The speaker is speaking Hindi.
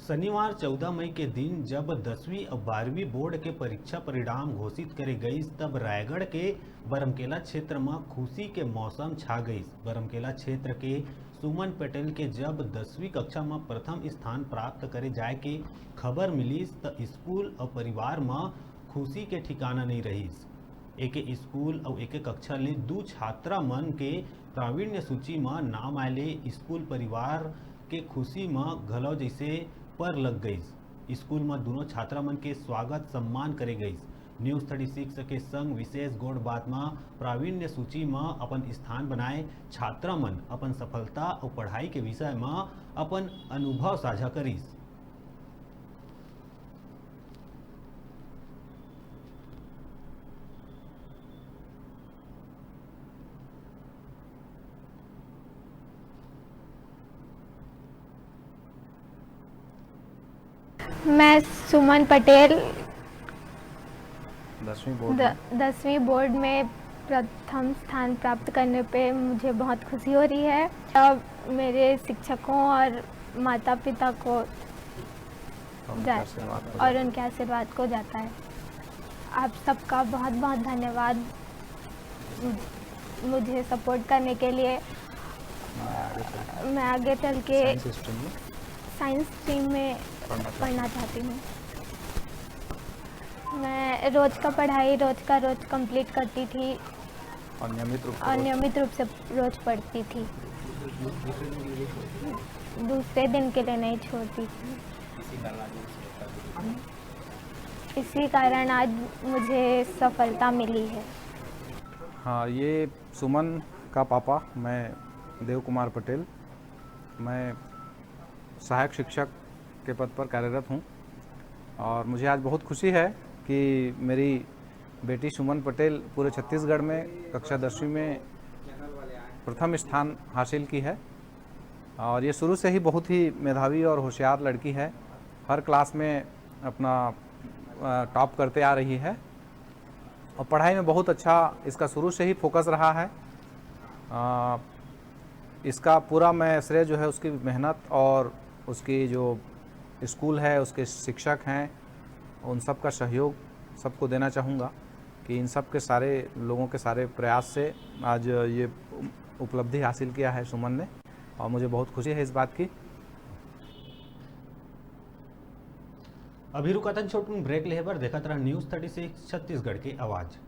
शनिवार 14 मई के दिन जब 10वीं और 12वीं बोर्ड के परीक्षा परिणाम घोषित करे गई, तब रायगढ़ के बरमकेला क्षेत्र में खुशी के मौसम छा गई। बरमकेला क्षेत्र के सुमन पटेल के जब 10वीं कक्षा में प्रथम स्थान प्राप्त करे जाए के खबर मिलीस तो स्कूल और परिवार में खुशी के ठिकाना नहीं रहीस। एक स्कूल और एक कक्षा ले दू छात्रा मन के प्रावीण्य सूची में नाम आए। स्कूल परिवार के खुशी में घलो जैसे पर लग गई। स्कूल में दोनों छात्रा मन के स्वागत सम्मान करे गई। न्यूज़ 36 के संग विशेष गोड़ बात में प्रावीण्य सूची में अपन स्थान बनाए छात्रा मन अपन सफलता और पढ़ाई के विषय में अपन अनुभव साझा करीस। मैं सुमन पटेल 10वीं बोर्ड में प्रथम स्थान प्राप्त करने पे मुझे बहुत खुशी हो रही है। अब मेरे शिक्षकों और माता पिता को और उनके आशीर्वाद को जाता है। आप सबका बहुत बहुत धन्यवाद मुझे सपोर्ट करने के लिए। मैं आगे चल के साइंस स्ट्रीम में पढ़ना चाहती हूँ। मैं रोज का पढ़ाई रोज कंप्लीट करती थी और नियमित रूप से रोज पढ़ती थी। दूसरे दिन के लिए नहीं छोड़ती थी। इसी कारण आज मुझे सफलता मिली है। हाँ, ये सुमन का पापा मैं देव कुमार पटेल, मैं सहायक शिक्षक के पद पर कार्यरत हूँ और मुझे आज बहुत खुशी है कि मेरी बेटी सुमन पटेल पूरे छत्तीसगढ़ में कक्षा 10वीं में प्रथम स्थान हासिल की है। और ये शुरू से ही बहुत ही मेधावी और होशियार लड़की है। हर क्लास में अपना टॉप करते आ रही है और पढ़ाई में बहुत अच्छा इसका शुरू से ही फोकस रहा है। इसका पूरा मैं श्रेय जो है उसकी मेहनत और उसकी जो स्कूल है, उसके शिक्षक हैं, उन सब का सहयोग सबको देना चाहूँगा कि इन सब के सारे लोगों के सारे प्रयास से आज ये उपलब्धि हासिल किया है सुमन ने और मुझे बहुत खुशी है इस बात की। अभी रुकातन छोटून ब्रेक लेबर देखत रहा न्यूज़ 36 छत्तीसगढ़ की आवाज़।